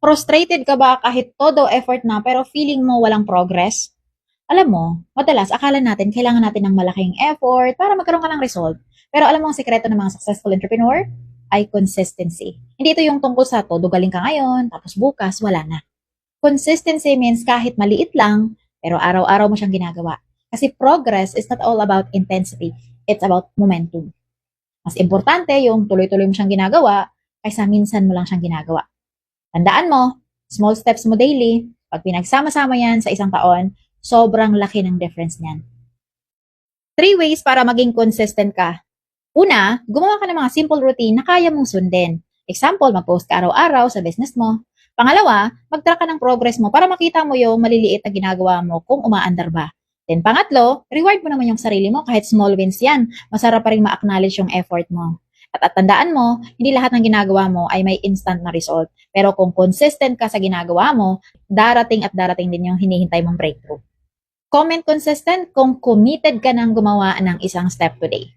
Frustrated ka ba kahit todo effort na pero feeling mo walang progress? Alam mo, madalas akala natin kailangan natin ng malaking effort para magkaroon ka ng result. Pero alam mo ang sekreto ng mga successful entrepreneur? Ay consistency. Hindi ito yung tungkol sa todo galing ka ngayon, tapos bukas wala na. Consistency means kahit maliit lang, pero araw-araw mo siyang ginagawa. Kasi progress is not all about intensity, it's about momentum. Mas importante yung tuloy-tuloy mo siyang ginagawa kaysa minsan mo lang siyang ginagawa. Tandaan mo, small steps mo daily, pag pinagsama-sama yan sa isang taon, sobrang laki ng difference niyan. 3 ways para maging consistent ka. Una, gumawa ka ng mga simple routine na kaya mong sundin. Example, mag-post ka araw-araw sa business mo. Pangalawa, mag-track ka ng progress mo para makita mo yung maliliit na ginagawa mo kung umaandar ba. Then pangatlo, reward mo naman yung sarili mo kahit small wins yan. Masarap pa rin ma-acknowledge yung effort mo. At tandaan mo, hindi lahat ng ginagawa mo ay may instant na result. Pero kung consistent ka sa ginagawa mo, darating at darating din yung hinihintay mong breakthrough. Comment consistent kung committed ka ng gumawa ng isang step today.